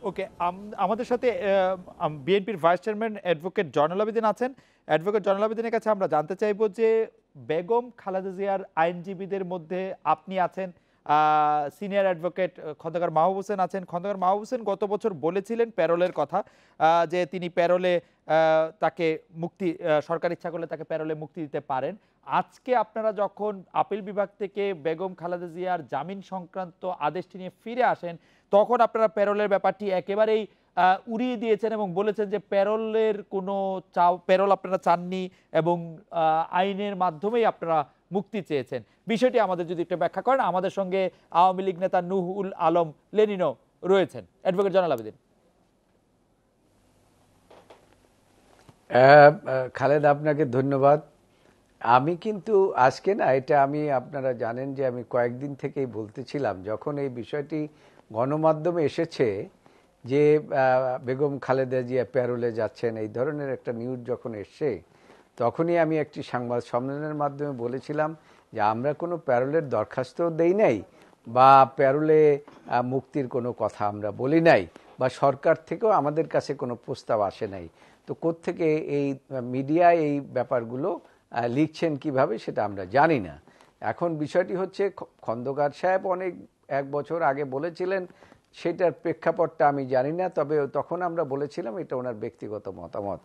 ওকে, আমাদের সাথে বিএনপির vice chairman advocate Zainul Abedin আছেন। অ্যাডভোকেট জয়নুল আবেদিনের কাছে আমরা জানতে চাইবো যে বেগম খালেদা জিয়ার আইনজীবীদের মধ্যে আপনি আছেন, সিনিয়র অ্যাডভোকেট খন্দকার মাহবুব হোসেন আছেন। খন্দকার মাহবুব হোসেন গত বছর বলেছিলেন প্যারোলের কথা, যে তিনি প্যারোলে তাকে মুক্তি, সরকার ইচ্ছা করলে তাকে প্যারোলে মুক্তি দিতে পারেন। আজকে আপনারা যখন আপিল বিভাগ থেকে বেগম খালেদা জিয়ার জামিন সংক্রান্ত আদেশটি নিয়ে ফিরে আসেন, তখন আপনারা প্যারোলের ব্যাপারটি একেবারেই উড়িয়ে দিয়েছেন এবং বলেছেন যে প্যারোলের কোনো প্যারোল আপনারা চাননি এবং আইনের মাধ্যমেই আপনারা মুক্তি চেয়েছেন। বিষয়টি আমাদের যদি একটু ব্যাখ্যা করেন। আমাদের সঙ্গে আওয়ামী লীগ নেতা নুহুল আলম লেনিনও রয়েছেন। অ্যাডভোকেট জয়নুল আবেদিন। খালেদ, আপনাকে ধন্যবাদ। আমি কিন্তু আজকে না, এটা আমি, আপনারা জানেন যে আমি কয়েকদিন থেকেই বলতেছিলাম, যখন এই বিষয়টি গণমাধ্যমে এসেছে যে বেগম খালেদা জিয়া প্যারোলে যাচ্ছেন, এই ধরনের একটা নিউজ যখন এসছে, তখনই আমি একটি সংবাদ সম্মেলনের মাধ্যমে বলেছিলাম যে আমরা কোনো প্যারোলের দরখাস্তও দেই নাই বা প্যারোলে মুক্তির কোনো কথা আমরা বলি নাই, বা সরকার থেকেও আমাদের কাছে কোনো প্রস্তাব আসে নাই। তো কোত্থেকে এই মিডিয়ায় এই ব্যাপারগুলো লিখছেন কিভাবে সেটা আমরা জানি না। এখন বিষয়টি হচ্ছে, খন্দকার সাহেব এক বছর আগে বলেছিলেন, সেটার প্রেক্ষাপটটা আমি জানি না, তবে তখন আমরা বলেছিলাম এটা ওনার ব্যক্তিগত মতামত।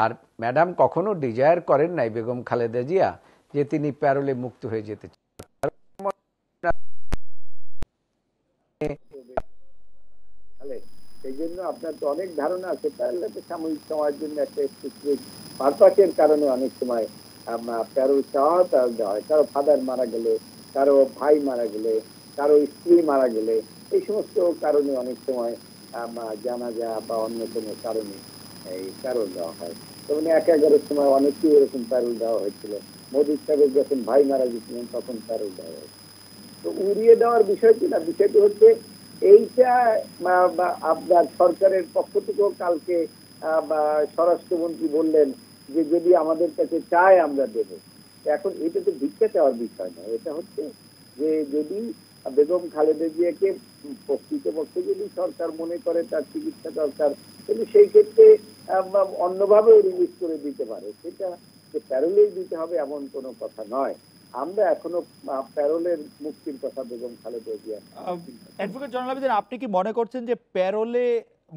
আর ম্যাডাম কখনো ডিজায়ার করেন নাই বেগম খালেদা জিয়া যে তিনি প্যারোলে মুক্ত হয়ে যেতে চান। সেই জন্য আপনার তো অনেক ধারণা আছে, প্যারোলে সাময়িক সময়ের জন্য একটা স্পেসিফিক পারপাসের কারণে অনেক সময় প্যারোল চাওয়া দেওয়া হয়। কারো ফাদার মারা গেলে, কারো ভাই মারা গেলে, কারো স্ত্রী মারা গেলে, এই সমস্ত কারণে অনেক সময় জানাজা বা অন্য কোনো কারণে এই প্যারোল দেওয়া হয়। যেমন 11-11 সময় অনেকেই এরকম প্যারোল দেওয়া হয়েছিল। মোদী সাহেবের যখন ভাই মারা গেছিলেন তখন প্যারোল দেওয়া হয়েছিল। তো উড়িয়ে দেওয়ার বিষয়টি না, বিষয়টি হচ্ছে এইটা আপনার সরকারের পক্ষ থেকেও কালকে স্বরাষ্ট্রমন্ত্রী বললেন যে যদি আমাদের কাছে চায় আমরা দেব। এখন এটা তো ভিক্ষা চাওয়ার বিষয় না, এটা হচ্ছে যে যদি বেগম খালেদা জিয়াকে প্রকৃতপক্ষে যদি সরকার মনে করে তার চিকিৎসা দরকার, কিন্তু সেই ক্ষেত্রে অন্যভাবেও রিলিজ করে দিতে পারে। সেটা যে প্যারোলেই দিতে হবে এমন কোনো কথা নয়। আমরা এখনো প্যারোলের মুক্তির কথা বেগম খালেদা জিয়া। অ্যাডভোকেট জয়নুল আবেদিন, আপনি কি মনে করছেন যে প্যারোলে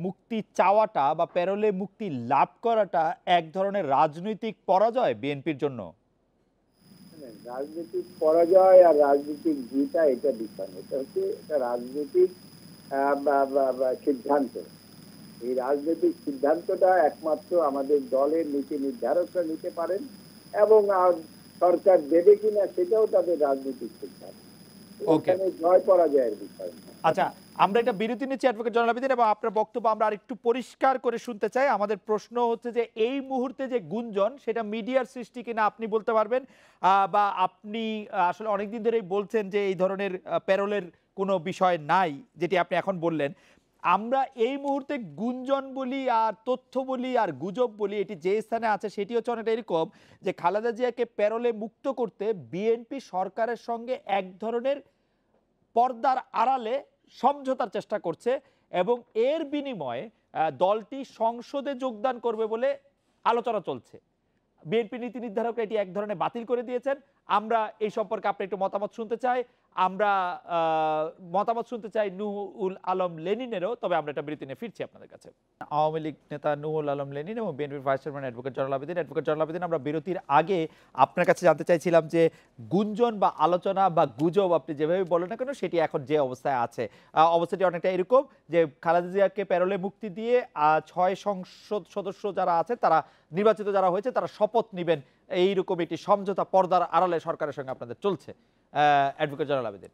মুক্তি চাওয়াটা বা প্যারোলে মুক্তি লাভ করাটা এক ধরনের রাজনৈতিক পরাজয় বিএনপির জন্য? রাজনৈতিক পরাজয় আর রাজনৈতিক জিতা এটা বিষয় না, এটা হচ্ছে একটা রাজনৈতিক সিদ্ধান্ত। এই রাজনৈতিক সিদ্ধান্তটা একমাত্র আমাদের দলের নীতি নির্ধারকরা নিতে পারেন, এবং সরকার দেবে কিনা সেটাও তাদের রাজনৈতিক সিদ্ধান্ত। ওখানে জয় পরাজয়ের বিষয় না। আচ্ছা, আমরা একটা বিরতি নিচ্ছি অ্যাডভোকেট জয়নুল আবেদিন, এবং আপনার বক্তব্য আমরা আরেকটু পরিষ্কার করে শুনতে চাই। আমাদের প্রশ্ন হচ্ছে যে এই মুহূর্তে যে গুঞ্জন, সেটা মিডিয়ার সৃষ্টি কিনা আপনি বলতে পারবেন, বা আপনি আসলে অনেকদিন ধরেই বলছেন যে এই ধরনের প্যারোলের কোনো বিষয় নাই, যেটি আপনি এখন বললেন। আমরা এই মুহূর্তে গুঞ্জন বলি আর তথ্য বলি আর গুজব বলি, এটি যে স্থানে আছে সেটি হচ্ছে অনেকটা এরকম যে খালেদা জিয়াকে প্যারোলে মুক্ত করতে বিএনপি সরকারের সঙ্গে এক ধরনের পর্দার আড়ালে সমঝোতার চেষ্টা করছে, এবং এর বিনিময়ে দলটি সংসদে যোগদান করবে বলে আলোচনা চলছে। বিএনপি নীতি নির্ধারকরা এটি এক ধরনের বাতিল করে দিয়েছেন। আমরা এই সম্পর্কে আপনার একটু মতামত শুনতে চাই। আমরা মতামত শুনতে চাই নুহুল আলম লেনিনেরও, তবে আমরা এটা বিরতি নিয়ে ফিরছি আপনাদের কাছে। আওয়ামী লীগ নেতা নুহুল আলম লেনিন এবং বিএনপির vice chairman advocate Zainul Abedin. Advocate Zainul Abedin, আমরা বিরতির আগে আপনার কাছে জানতে চাইছিলাম যে গুঞ্জন বা আলোচনা বা গুজব আপনি যেভাবে বলেন না কেন, সেটি এখন যে অবস্থায় আছে, অবস্থাটি অনেকটা এরকম যে খালেদা জিয়াকে প্যারোলে মুক্তি দিয়ে 6 সংসদ সদস্য যারা আছে, তারা নির্বাচিত যারা হয়েছে, তারা শপথ নেবেন, এইরকম একটি সমঝোতা পর্দার আড়ালে সরকারের সঙ্গে আপনাদের চলছে। অ্যাডভোকেট জয়নুল আবেদিন।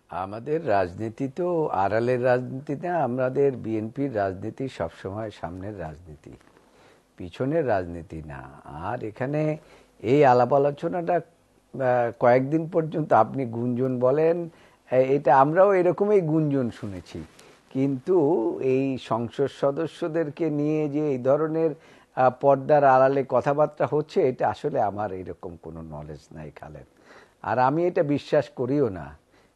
আমাদের রাজনীতি তো আড়ালের রাজনীতি না, আমাদের বিএনপির রাজনীতি সবসময় সামনের রাজনীতি, পিছনের রাজনীতি না। আর এখানে এই আলাপ আলোচনাটা কয়েকদিন পর্যন্ত আপনি গুঞ্জন বলেন, এটা আমরাও এরকমই গুঞ্জন শুনেছি, কিন্তু এই সংসদ সদস্যদেরকে নিয়ে যে এই ধরনের পর্দার আড়ালে কথাবার্তা হচ্ছে, এটা আসলে আমার এরকম কোনো নলেজ নাই খালেদ। আর আমি এটা বিশ্বাস করিও না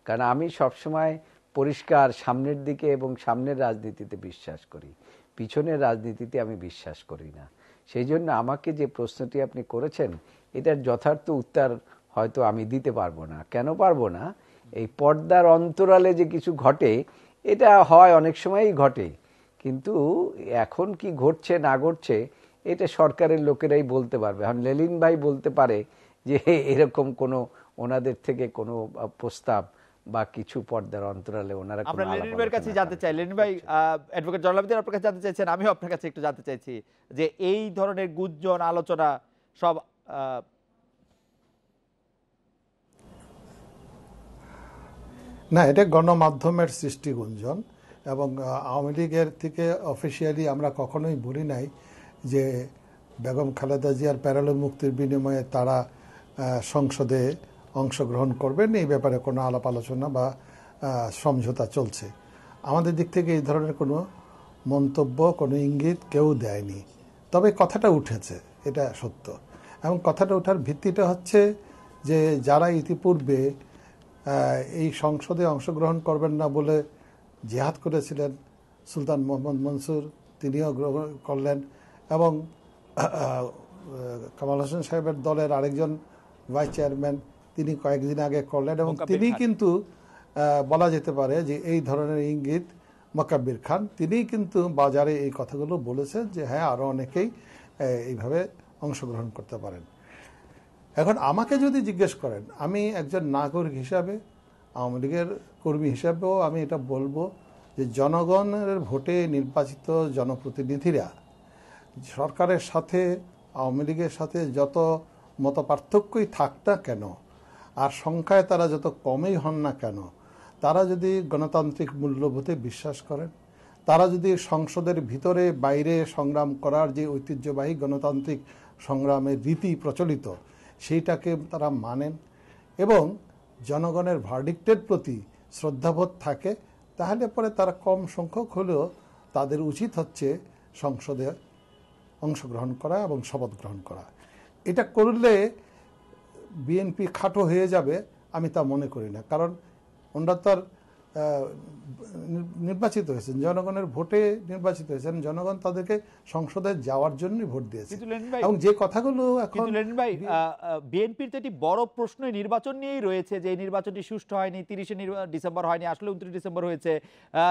কারণ আমি সবসময় পরিষ্কার সামনের দিকে এবং সামনের রাজনীতিতে বিশ্বাস করি, পিছনের রাজনীতিতে আমি বিশ্বাস করি না। সেই জন্য আমাকে যে প্রশ্নটি আপনি করেছেন, এটার যথার্থ উত্তর হয়তো আমি দিতে পারবো না। কেন পারবো না? এই পর্দার অন্তরালে যে কিছু ঘটে, এটা হয় অনেক সময়ই ঘটে, কিন্তু এখন কি ঘটছে না ঘটছে এটা সরকারের লোকেরাই বলতে পারবে। এখন লেলিন ভাই বলতে পারে যে এরকম কোনো ওনাদের থেকে কোনো প্রস্তাব বা কিছু পর্দার অন্তরালে ওনারা কোনো আমরা আলাপ লেনিন ভাইয়ের কাছে আলোচনা জানতে চাই। লেনিন ভাই, অ্যাডভোকেট জয়নাল আবেদীন আপনার কাছে জানতে চাইছেন, আমিও আপনার কাছে একটু জানতে চাইছি যে এই ধরনের গুঞ্জন আলোচনা সব না, এটা গণমাধ্যমের সৃষ্টি গুঞ্জন, এবং আওয়ামী লীগের থেকে অফিসিয়ালি আমরা কখনোই বলি নাই যে বেগম খালেদা জিয়ার প্যারোলে মুক্তির বিনিময়ে তারা সংসদে অংশগ্রহণ করবেন, এই ব্যাপারে কোনো আলাপ আলোচনা বা সমঝোতা চলছে। আমাদের দিক থেকে এই ধরনের কোনো মন্তব্য, কোনো ইঙ্গিত কেউ দেয়নি। তবে কথাটা উঠেছে, এটা সত্য, এবং কথাটা ওঠার ভিত্তিটা হচ্ছে যে যারা ইতিপূর্বে এই সংসদে অংশগ্রহণ করবেন না বলে জিহাদ করেছিলেন, সুলতান মোহাম্মদ মনসুর তিনিও গ্রহণ করলেন, এবং কামাল হোসেন সাহেবের দলের আরেকজন ভাইস চেয়ারম্যান তিনি কয়েকদিন আগে করলেন, এবং তিনি কিন্তু বলা যেতে পারে যে এই ধরনের ইঙ্গিত মোকাব্বির খান, তিনি কিন্তু বাজারে এই কথাগুলো বলেছেন যে হ্যাঁ আরও অনেকেই এইভাবে অংশগ্রহণ করতে পারেন। এখন আমাকে যদি জিজ্ঞেস করেন, আমি একজন নাগরিক হিসাবে, আওয়ামী লীগের কর্মী হিসাবেও আমি এটা বলবো যে জনগণের ভোটে নির্বাচিত জনপ্রতিনিধিরা সরকারের সাথে, আওয়ামী লীগের সাথে যত মত পার্থক্যই থাক না কেন, আর সংখ্যায় তারা যত কমই হন না কেন, তারা যদি গণতান্ত্রিক মূল্যবোধে বিশ্বাস করেন, তারা যদি সংসদের ভিতরে বাইরে সংগ্রাম করার যে ঐতিহ্যবাহী গণতান্ত্রিক সংগ্রামের রীতি প্রচলিত সেইটাকে তারা মানেন, এবং জনগণের ভার্ডিক্টের প্রতি শ্রদ্ধাবোধ থাকে, তাহলে পরে তারা কম সংখ্যক হলেও তাদের উচিত হচ্ছে সংসদে অংশগ্রহণ করা এবং শপথ গ্রহণ করা। এটা করলে বিএনপি খাটো হয়ে যাবে আমি তা মনে করি না, কারণ ওনারা তার নির্বাচিত হয়েছেন, জনগণের ভোটে নির্বাচিত হয়েছেন, জনগণ তাদেরকে সংসদে যাওয়ার জন্য ভোট দিয়েছে। এবং যে কথাগুলো এখন বিএনপির তো একটি বড় প্রশ্ন নির্বাচন নিয়েই রয়েছে, যে এই নির্বাচনটি সুষ্ঠু হয়নি, 30 ডিসেম্বর হয়নি, আসলে 29 ডিসেম্বর হয়েছে,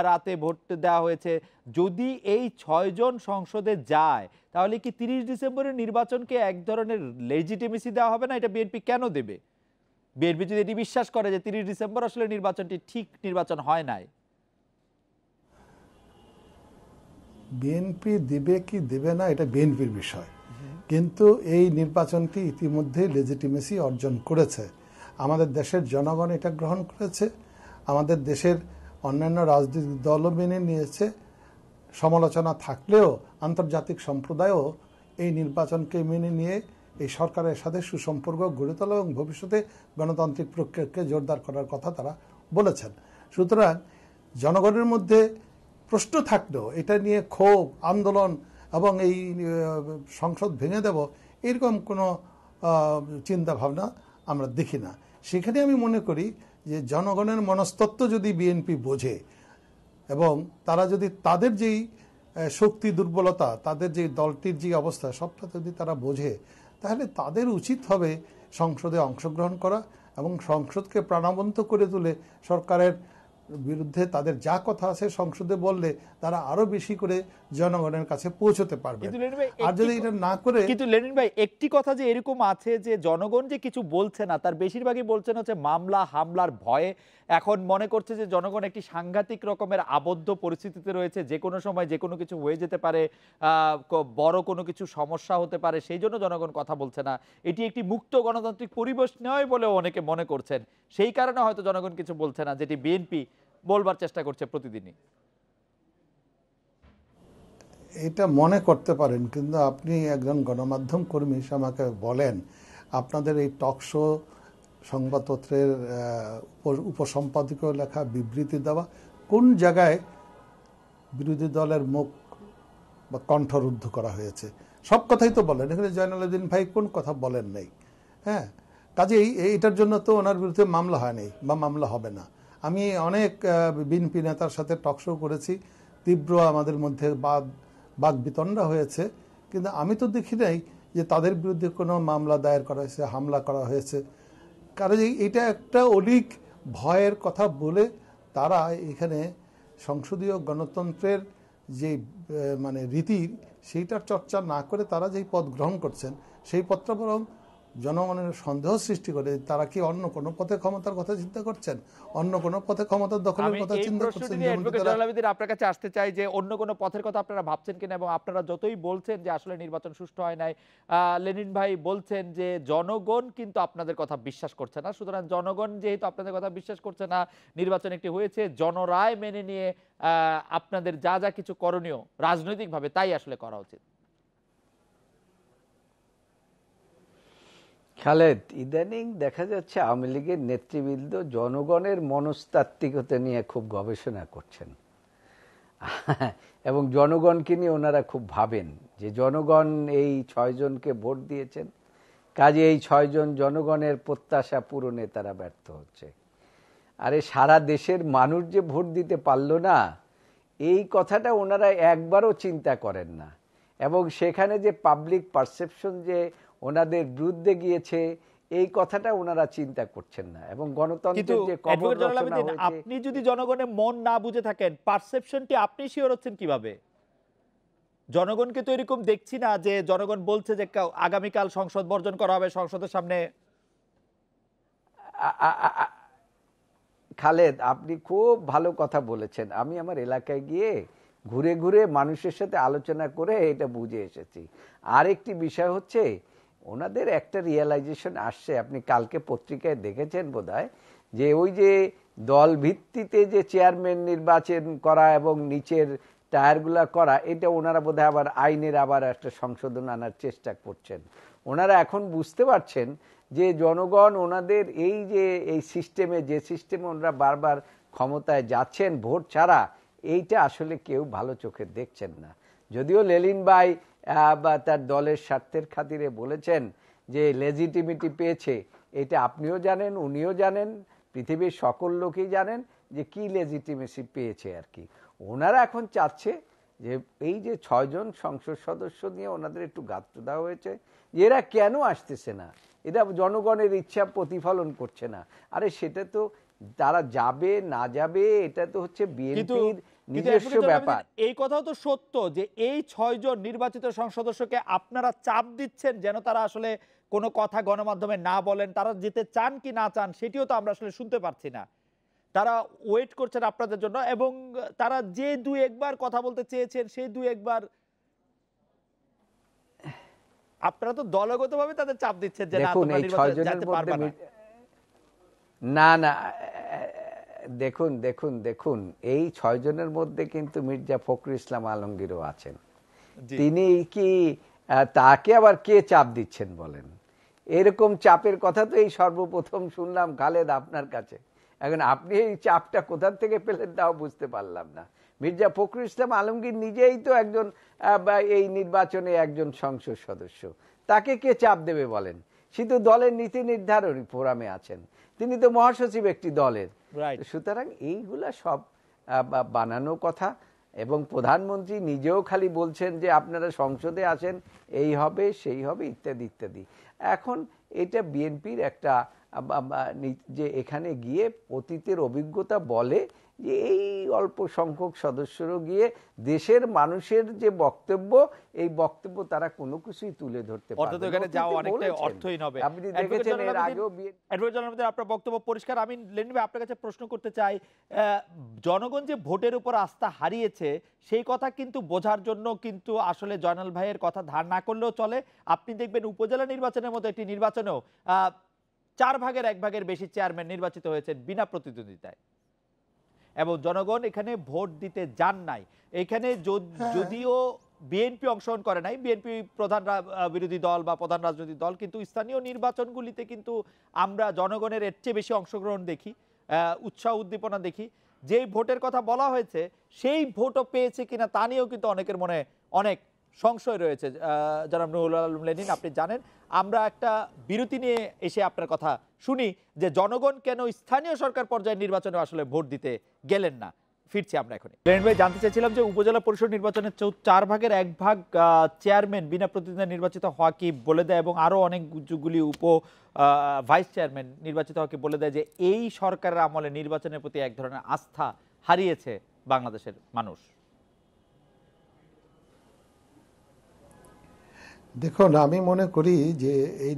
রাতে ভোট দেওয়া হয়েছে। যদি এই 6 জন সংসদে যায় তাহলে কি 30 ডিসেম্বরের নির্বাচনকে এক ধরনের লেজিটিমেসি দেওয়া হবে না? এটা বিএনপি কেন দেবে? বিএনপি যদি এটি বিশ্বাস করে যে 30 ডিসেম্বর আসলে নির্বাচনটি ঠিক নির্বাচন হয় নাই, বিএনপি দিবে কি দেবে না এটা বিএনপির বিষয়, কিন্তু এই নির্বাচনটি ইতিমধ্যে লেজিটিমেসি অর্জন করেছে। আমাদের দেশের জনগণ এটা গ্রহণ করেছে, আমাদের দেশের অন্যান্য রাজনৈতিক দলও মেনে নিয়েছে। সমালোচনা থাকলেও আন্তর্জাতিক সম্প্রদায়ও এই নির্বাচনকে মেনে নিয়ে এই সরকারের সাথে সুসম্পর্ক গড়ে তোলা এবং ভবিষ্যতে গণতান্ত্রিক প্রক্রিয়াকে জোরদার করার কথা তারা বলেছেন। সুতরাং জনগণের মধ্যে প্রশ্ন থাকলেও এটা নিয়ে ক্ষোভ, আন্দোলন এবং এই সংসদ ভেঙে দেব এরকম কোনো চিন্তা ভাবনা আমরা দেখি না। সেখানে আমি মনে করি যে জনগণের মনস্তত্ত্ব যদি বিএনপি বোঝে এবং তারা যদি তাদের যেই শক্তি দুর্বলতা, তাদের যে দলটির যে অবস্থা সবটা যদি তারা বোঝে, তাহলে তাদের উচিত হবে সংসদে অংশগ্রহণ করা এবং সংসদকে প্রাণবন্ত করে তুলে সরকারের বিরুদ্ধে তাদের যা কথা আছে সংসদে বললে তারা আরো বেশি করে জনগণের কাছে পৌঁছতে পারবে। আর যদি এটা না করে, কিন্তু লেনিন ভাই একটি কথা যে এরকম আছে যে জনগণ যে কিছু বলছে না, তার বেশিরভাগই বলছেন হচ্ছে মামলা হামলার ভয়ে। এখন মনে করছে যে জনগণ একটি সাংঘাতিক রকমের আবদ্ধ পরিস্থিতিতে রয়েছে, যে কোনো সময় যে কোনো কিছু হয়ে যেতে পারে, বড় কোনো কিছু সমস্যা হতে পারে, সেই জন্য জনগণ কথা বলছে না। এটি একটি মুক্ত গণতান্ত্রিক পরিবেশ নয় বলেও অনেকে মনে করছেন, সেই কারণে হয়তো জনগণ কিছু বলছে না, যেটি বিএনপি বলবার চেষ্টা করছে প্রতিদিনই। এটা মনে করতে পারেন, কিন্তু আপনি একজন গণমাধ্যম কর্মী হিসেবে আমাকে বলেন, আপনাদের এই টক শো সংবাদপত্রের উপসম্পাদকীয় লেখা বিবৃতি দেওয়া কোন জায়গায় বিরোধী দলের মুখ বা কণ্ঠরুদ্ধ করা হয়েছে? সব কথাই তো বলেন, এখানে জয়নাল আবেদীন ভাই কোন কথা বলেন নাই। হ্যাঁ, কাজেই এটার জন্য তো ওনার বিরুদ্ধে মামলা হয় নাই বা মামলা হবে না। আমি অনেক বিএনপি নেতার সাথে টকশো করেছি, তীব্র আমাদের মধ্যে বাক বিতণ্ডা হয়েছে, কিন্তু আমি তো দেখি নাই যে তাদের বিরুদ্ধে কোনো মামলা দায়ের করা হয়েছে, হামলা করা হয়েছে। কারণ এটা একটা অলিক ভয়ের কথা বলে তারা এখানে সংসদীয় গণতন্ত্রের যে মানে রীতি সেইটার চর্চা না করে তারা যেই পথ গ্রহণ করছেন সেই পথটা বরং জনগণের সন্দেহ সৃষ্টি করে। তারা কি অন্য কোনো পথে ক্ষমতার কথা চিন্তা করছেন, অন্য কোনো পথে ক্ষমতার দখলের কথা চিন্তা করছেন? আপনার কাছে আসতে চাই যে অন্য কোনো পথের কথা আপনারা ভাবছেন কিনা, এবং আপনারা যতই বলছেন যে আসলে নির্বাচন সুষ্ঠু হয় নাই, লেনিন ভাই বলছেন যে জনগণ কিন্তু আপনাদের কথা বিশ্বাস করছে না। সুতরাং জনগণ যেহেতু আপনাদের কথা বিশ্বাস করছে না, নির্বাচন একটি হয়েছে, জনরায় মেনে নিয়ে আপনাদের যা যা কিছু করণীয় রাজনৈতিকভাবে তাই আসলে করা উচিত। খালেদ, ইদানিং দেখা যাচ্ছে আওয়ামী লীগের নেতৃবৃন্দ জনগণের মনস্তাত্ত্বিকতা নিয়ে খুব গবেষণা করছেন এবং জনগণকে নিয়ে ওনারা খুব ভাবেন যে জনগণ এই 6 জনকে ভোট দিয়েছেন, কাজে এই 6 জন জনগণের প্রত্যাশা পূরণে তারা ব্যর্থ হচ্ছে। আরে সারা দেশের মানুষ যে ভোট দিতে পারলো না, এই কথাটা ওনারা একবারও চিন্তা করেন না, এবং সেখানে যে পাবলিক পারসেপশন যে ওনাদের বিরুদ্ধে গিয়েছে এই কথাটা ওনারা চিন্তা করছেন না। এবং গণতন্ত্রের যে কবর রচনা হয়েছে, আপনি যদি জনগণের মন না বুঝে থাকেন, পারসেপশনটি আপনি শিওর হচ্ছেন কিভাবে? জনগণকে তো এরকম দেখছি না যে জনগণ বলছে যে আগামীকাল সংসদ বর্জন করা হবে, সংসদের সামনে। খালেদ, আপনি খুব ভালো কথা বলেছেন। আমি আমার এলাকায় গিয়ে ঘুরে ঘুরে মানুষের সাথে আলোচনা করে এটা বুঝে এসেছি। আরেকটি বিষয় হচ্ছে ওনাদের একটা রিয়েলাইজেশন আসছে, আপনি কালকে পত্রিকায় দেখেছেন বোধহয়, যে ওই যে দল ভিত্তিতে যে চেয়ারম্যান নির্বাচন করা এবং নিচের টায়ারগুলা করা, এটা ওনারা বোধহয় আবার আইনের আবার একটা সংশোধন আনার চেষ্টা করছেন। ওনারা এখন বুঝতে পারছেন যে জনগণ ওনাদের এই যে এই সিস্টেমে, যে সিস্টেমে ওনারা বারবার ক্ষমতায় যাচ্ছেন ভোট ছাড়া, এইটা আসলে কেউ ভালো চোখে দেখছেন না। যদিও লেলিন ভাই বা তার দলের স্বার্থের খাতিরে বলেছেন যে লেজিটিমিটি পেয়েছে, এটা আপনিও জানেন, উনিও জানেন, পৃথিবীর সকল লোকই জানেন যে কি লেজিটিমেসি পেয়েছে আর কি। ওনারা এখন চাচ্ছে যে এই যে 6 জন সংসদ সদস্য নিয়ে ওনাদের একটু গাত্র দেওয়া হয়েছে, এরা কেন আসতেছে না, এরা জনগণের ইচ্ছা প্রতিফলন করছে না। আরে সেটা তো তারা যাবে না যাবে এটা তো হচ্ছে বিএনপির নিজস্ব ব্যাপার। এই কথাও তো সত্য যে এই 6 জন নির্বাচিত সংসদ সদস্যকে আপনারা চাপ দিচ্ছেন যেন তারা আসলে কোনো কথা গণমাধ্যমে না বলেন। তারা যেতে চান কি না চান সেটিও তো আমরা আসলে শুনতে পারছি না। তারা ওয়েট করছেন আপনাদের জন্য, এবং তারা যে 2-1 কথা বলতে চেয়েছেন সেই 2-1 আপনারা তো দলগতভাবে তাদের চাপ দিচ্ছেন যে না তোমরা নির্বাচনে যেতে পারবে না। না না, দেখুন দেখুন দেখুন, এই 6 জনের মধ্যে কিন্তু মির্জা ফখরুল ইসলাম আলমগীরও আছেন। তিনি কি, তাকে আবার কে চাপ দিচ্ছেন বলেন? এরকম চাপের কথা তো এই সর্বপ্রথম শুনলাম খালেদ আপনার কাছে। এখন আপনি এই চাপটা কোথা থেকে পেলেন তাও বুঝতে পারলাম না। মির্জা ফখরুল ইসলাম আলমগীর নিজেই তো একজন এই নির্বাচনে একজন সংসদ সদস্য, তাকে কে চাপ দেবে বলেন? সে তো দলের নীতি নির্ধারণী ফোরামে আছেন, তিনি তো মহাসচিব একটি দলের। সুতরাং এইগুলা সব বানানো কথা, এবং প্রধানমন্ত্রী নিজেও খালি বলছেন যে আপনারা সংসদে আসেন, এই হবে সেই হবে ইত্যাদি ইত্যাদি। এখন এটা বিএনপির একটা যে এখানে গিয়ে অতীতের অভিজ্ঞতা বলে যে এই অল্প সংখ্যক সদস্যরও গিয়ে দেশের মানুষের যে বক্তব্য, এই বক্তব্য তারা কোনো কিছুই তুলে ধরতে পারবে না। এখানে যাওয়া অনেকটাই অর্থহীন হবে। আপনি দেখেছেন এর আগেও আপনার বক্তব্য পরিষ্কার। আমি লেনিন ভাই আপনার কাছে প্রশ্ন করতে চাই, জনগণ যে ভোটের উপর আস্থা হারিয়েছে সেই কথা কিন্তু বোঝার জন্য কিন্তু আসলে জয়নাল ভাইয়ের কথা ধার না করলেও চলে। আপনি দেখবেন উপজেলা নির্বাচনের মতো একটি নির্বাচনেও 1/4 বেশি চেয়ারম্যান নির্বাচিত হয়েছেন বিনা প্রতিদ্বন্দ্বিতায়, এবং জনগণ এখানে ভোট দিতে যান নাই। এখানে যদিও বিএনপি অংশগ্রহণ করে নাই, বিএনপি প্রধান বিরোধী দল বা প্রধান রাজনৈতিক দল, কিন্তু স্থানীয় নির্বাচনগুলিতে কিন্তু আমরা জনগণের এর চেয়ে বেশি অংশগ্রহণ দেখি, উৎসাহ উদ্দীপনা দেখি। যেই ভোটের কথা বলা হয়েছে সেই ভোটও পেয়েছে কিনা তা নিয়েও কিন্তু অনেকের মনে অনেক সংশয় রয়েছে। জনাব নুরুল আলম লেনিন, আপনি জানেন আমরা একটা বিরতি নিয়ে এসে আপনার কথা শুনি যে জনগণ কেন স্থানীয় সরকার পর্যায়ে নির্বাচনে আসলে ভোট দিতে গেলেন না। ফিরছি আমরা এখনই। লেনিন ভাই, জানতে চাইছিলাম যে উপজেলা পরিষদ নির্বাচনের 4/1 চেয়ারম্যান বিনা প্রতিদ্বন্দ্বিতায় নির্বাচিত হওয়া কি বলে দেয়, এবং আরো অনেকগুলি ভাইস চেয়ারম্যান নির্বাচিত হওয়া কি বলে দেয় যে এই সরকারের আমলে নির্বাচনের প্রতি এক ধরনের আস্থা হারিয়েছে বাংলাদেশের মানুষ। দেখুন, আমি মনে করি যে এই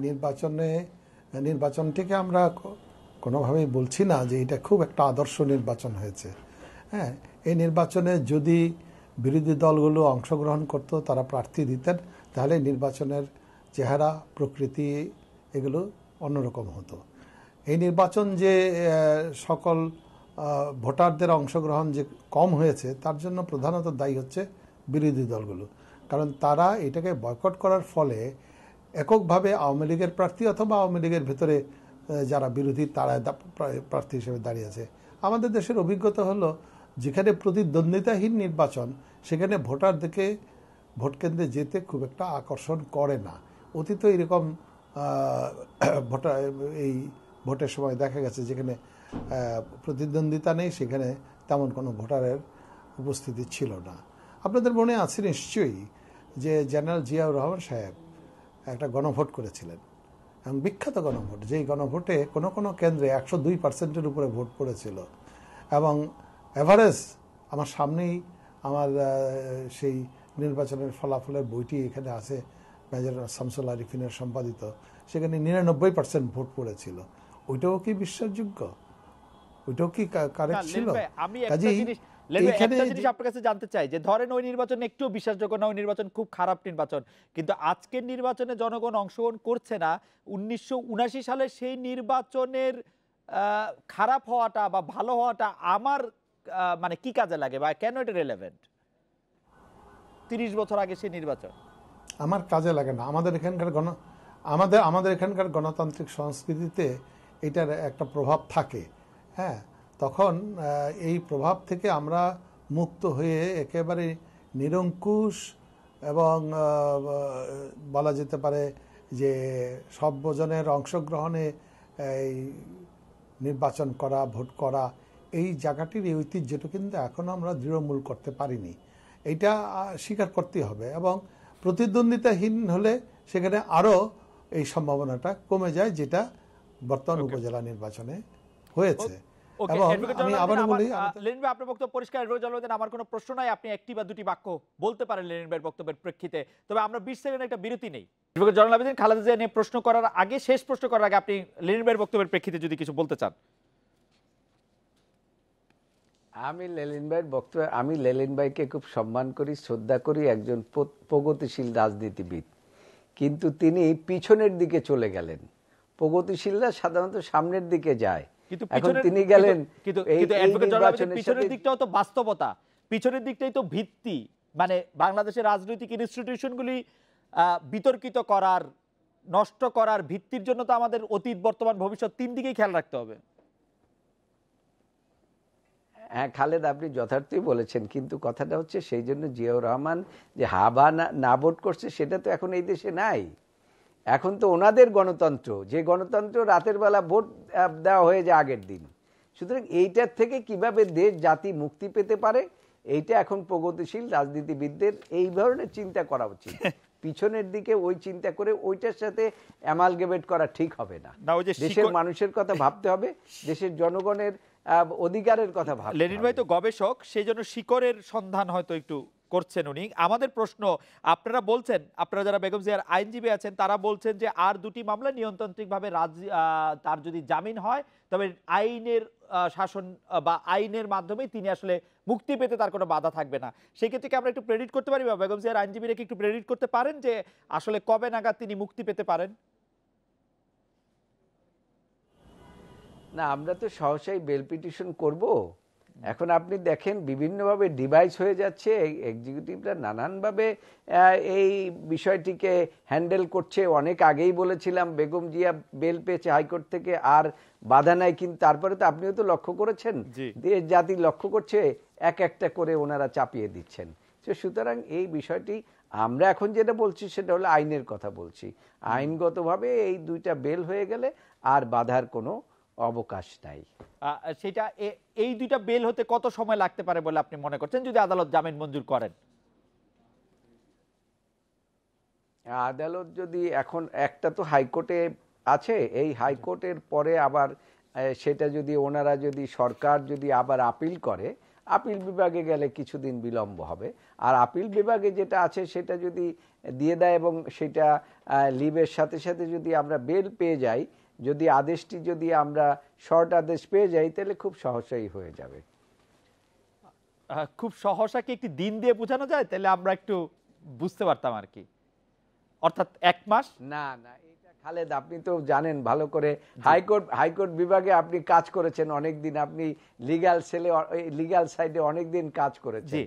নির্বাচনটিকে আমরা কোনোভাবেই বলছি না যে এটা খুব একটা আদর্শ নির্বাচন হয়েছে। হ্যাঁ, এই নির্বাচনে যদি বিরোধী দলগুলো অংশগ্রহণ করত, তারা প্রার্থী দিতেন, তাহলে নির্বাচনের চেহারা, প্রকৃতি এগুলো অন্যরকম হতো। এই নির্বাচন যে সকল ভোটারদের অংশগ্রহণ যে কম হয়েছে, তার জন্য প্রধানত দায়ী হচ্ছে বিরোধী দলগুলো। কারণ তারা এটাকে বয়কট করার ফলে এককভাবে আওয়ামী লীগের প্রার্থী অথবা আওয়ামী লীগের ভেতরে যারা বিরোধী তারা প্রার্থী হিসেবে দাঁড়িয়েছে। আমাদের দেশের অভিজ্ঞতা হলো, যেখানে প্রতিদ্বন্দ্বিতাহীন নির্বাচন, সেখানে ভোটারদেরকে ভোট কেন্দ্রে যেতে খুব একটা আকর্ষণ করে না। অতীতে এরকম এই ভোটের সময় দেখা গেছে যেখানে প্রতিদ্বন্দ্বিতা নেই, সেখানে তেমন কোনো ভোটারের উপস্থিতি ছিল না। আপনাদের মনে আছে নিশ্চয়ই যে জেনারেল জিয়াউর রহমান সাহেব একটা গণভোট করেছিলেন, এবং বিখ্যাত গণভোট, যেই গণভোটে কোনো কোনো কেন্দ্রে 102% উপরে ভোট পড়েছিল। এবং এভারেজ আমার সামনেই আমার সেই নির্বাচনের ফলাফলের বইটি এখানে আছে, মেজর শামসুল আরিফিনের সম্পাদিত। সেখানে 99% ভোট পড়েছিল। ওইটাও কি বিশ্বাসযোগ্য? ওইটাও কি কারেক্ট ছিল? আমি একটা জিনিস আপনার কাছে জানতে চাই যে ধরেন ওই নির্বাচন একটু বিশ্বাসযোগ্য না, ওই নির্বাচন খুব খারাপ নির্বাচন, কিন্তু আজকের নির্বাচনে জনগণ অংশগ্রহণ করছে না। 1979 সালে সেই নির্বাচনের খারাপ হওয়াটা বা ভালো হওয়াটা আমার মানে কি কাজে লাগে, বা কেন এটা রিলেভেন্ট? 30 বছর আগে সেই নির্বাচন আমার কাজে লাগে না। আমাদের এখানকার গণতান্ত্রিক সংস্কৃতিতে এটার একটা প্রভাব থাকে। হ্যাঁ, তখন এই প্রভাব থেকে আমরা মুক্ত হয়ে একেবারে নিরঙ্কুশ এবং বলা যেতে পারে যে সর্বজনের অংশগ্রহণে এই নির্বাচন করা, ভোট করা, এই জায়গাটির এই ঐতিহ্যটা কিন্তু এখনো আমরা দৃঢ়মূল করতে পারিনি। এইটা স্বীকার করতে হবে। এবং প্রতিদ্বন্দ্বিতাহীন হলে সেখানে আরও এই সম্ভাবনাটা কমে যায়, যেটা বর্তমান উপজেলা নির্বাচনে হয়েছে। এবং আমি আবারও বলি, লেনিন ভাই আপনার বক্তব্য পরিষ্কার। আমার কোনো প্রশ্ন নাই, আপনি একটি বা দুটি বাক্য বলতে পারেন লেনিন ভাইয়ের বক্তব্যের প্রেক্ষিতে। তবে আমরা 20 সেকেন্ড একটা বিরতি নেই। জয়নুল আবেদিন, খালেদা জিয়া নিয়ে প্রশ্ন করার আগে, শেষ প্রশ্ন করার আগে আপনি লেনিন ভাইয়ের বক্তব্যের প্রেক্ষিতে যদি কিছু বলতে চান। আমি লেনিন ভাইকে খুব সম্মান করি, শ্রদ্ধা করি, একজন প্রগতিশীল রাজনীতিবিদ। কিন্তু তিনি পিছনের দিকে চলে গেলেন। প্রগতিশীলরা সাধারণত সামনের দিকে যায়, এখন তিনি গেলেন পিছনের দিকটাও তো বাস্তবতা, পিছনের দিকটাই তো ভিত্তি। মানে বাংলাদেশের রাজনৈতিক ইনস্টিটিউশনগুলি বিতর্কিত করার, নষ্ট করার ভিত্তির জন্য তো আমাদের অতীত, বর্তমান, ভবিষ্যৎ তিন দিকেই খেয়াল রাখতে হবে। হ্যাঁ খালেদ, আপনি যথার্থই বলেছেন, কিন্তু কথাটা হচ্ছে সেই জন্য জিয়াউর রহমান যে হাবা না ভোট করছে সেটা তো এখন এই দেশে নাই। এখন তো ওনাদের গণতন্ত্র, যে গণতন্ত্র রাতের বেলা ভোট দেওয়া হয়ে যায় আগের দিন। সুতরাং এইটার থেকে কিভাবে দেশ জাতি মুক্তি পেতে পারে, এইটা এখন প্রগতিশীল রাজনীতিবিদদের এই ধরনের চিন্তা করা উচিত। পিছনের দিকে ওই চিন্তা করে ওইটার সাথে অ্যামালগেমেট করা ঠিক হবে না। দেশের মানুষের কথা ভাবতে হবে, দেশের জনগণের অধিকারের কথা ভাবতে। লেনিন ভাই তো গবেষক, সেই জন্য শিকড়ের সন্ধান হয়তো একটু করছেন উনি। আমাদের প্রশ্ন, আপনারা বলছেন, আপনারা যারা বেগম জিয়ার আইনজীবী আছেন তারা বলছেন যে আর দুটি মামলা নিয়মতান্ত্রিকভাবে তার যদি জামিন হয় তবে আইনের শাসন বা আইনের মাধ্যমে তিনি আসলে মুক্তি পেতে তার কোনো বাধা থাকবে না। সেই ক্ষেত্রে কি আমরা একটু প্রেডিক্ট করতে পারি, বা বেগম জিয়ার আইনজীবীরা কি একটু প্রেডিক্ট করতে পারেন যে আসলে কবে নাগাদ তিনি মুক্তি পেতে পারেন? না, আমরা তো সহসাই বেল পিটিশন করব। এখন আপনি দেখেন বিভিন্নভাবে ডিভাইস হয়ে যাচ্ছে, এক্সিকিউটিভরা নানানভাবে এই বিষয়টিকে হ্যান্ডেল করছে। অনেক আগেই বলেছিলাম বেগম জিয়া বেল পেয়েছে হাইকোর্ট থেকে, আর বাধা নাই, কিন্তু তারপরে তো আপনিও তো লক্ষ্য করেছেন, দেশ জাতি লক্ষ্য করছে, এক একটা করে ওনারা চাপিয়ে দিচ্ছেন। সুতরাং এই বিষয়টি আমরা এখন যেটা বলছি সেটা হলো আইনের কথা বলছি। আইনগতভাবে এই দুইটা বেল হয়ে গেলে আর বাধার কোনো অবকাশ নাই। সেটা এই দুইটা বেল হতে কত সময় লাগতে পারে বলে আপনি মনে করছেন যদি আদালত জামিন মঞ্জুর করেন? আদালত যদি এখন একটা তো হাইকোর্টে আছে, এই হাইকোর্টের পরে আবার সেটা যদি ওনারা যদি সরকার যদি আবার আপিল করে, আপিল বিভাগে গেলে কিছুদিন বিলম্ব হবে। আর আপিল বিভাগে যেটা আছে সেটা যদি দিয়ে দেয় এবং সেটা লিভের সাথে সাথে যদি আমরা বেল পেয়ে যাই, যদি আদেশটি যদি আমরা শর্ট আদেশ পেয়ে যাই, তাহলে খুব সহজেই হয়ে যাবে। খুব সহসা কি একটি দিন দিয়ে বোঝানো যায়? তাহলে আমরা একটু বুঝতে পারতাম আর কি। অর্থাৎ 1 মাস? না না, এটা খালেদ আপনি তো জানেন ভালো করে, হাইকোর্ট বিভাগে আপনি কাজ করেছেন অনেকদিন, আপনি লিগ্যাল সেলে লিগ্যাল সাইডে অনেকদিন কাজ করেছেন,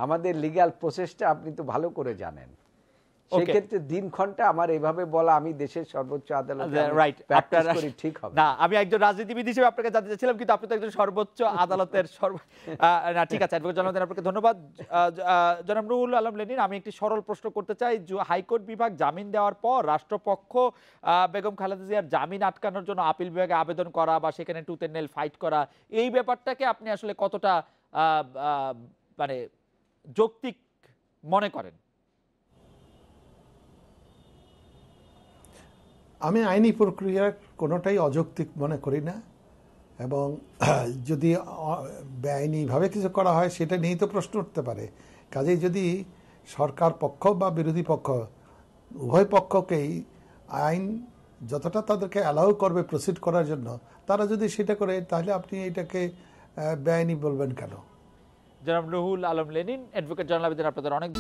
আমাদের লিগ্যাল প্রসেসটা আপনি তো ভালো করে জানেন। সেক্ষেত্রে দিনক্ষণটা আমার এভাবে বলা, আমি দেশের সর্বোচ্চ আদালতে প্র্যাকটিস করি, ঠিক হবে না। আমি একজন রাজনীতিবিদ হিসেবে আপনাকে জানতে চাইছিলাম, কিন্তু আপনি তো একজন সর্বোচ্চ আদালতের না, ঠিক আছে। অ্যাডভোকেট জনাব আপনাকে ধন্যবাদ। জনাব রুহুল আলম লেনিন, আমি একটি সরল প্রশ্ন করতে চাই। হাইকোর্ট বিভাগ জামিন দেওয়ার পর রাষ্ট্রপক্ষ বেগম খালেদা জিয়ার জামিন আটকানোর জন্য আপিল বিভাগে আবেদন করা বা সেখানে টুথ অ্যান্ড নেল ফাইট করা, এই ব্যাপারটাকে আপনি আসলে কতটা মানে যৌক্তিক মনে করেন? আমি আইনি প্রক্রিয়া কোনোটাই অযৌক্তিক মনে করি না, এবং যদি বেআইনিভাবে কিছু করা হয় সেটা নিয়েই তো প্রশ্ন উঠতে পারে। কাজেই যদি সরকার পক্ষ বা বিরোধী পক্ষ উভয় পক্ষকেই আইন যতটা তাদেরকে অ্যালাউ করবে প্রসিড করার জন্য, তারা যদি সেটা করে, তাহলে আপনি এটাকে বেআইনি বলবেন কেন? জনাব রুহুল আলম লেনিন, অ্যাডভোকেট জনাব আপনাদের অনেক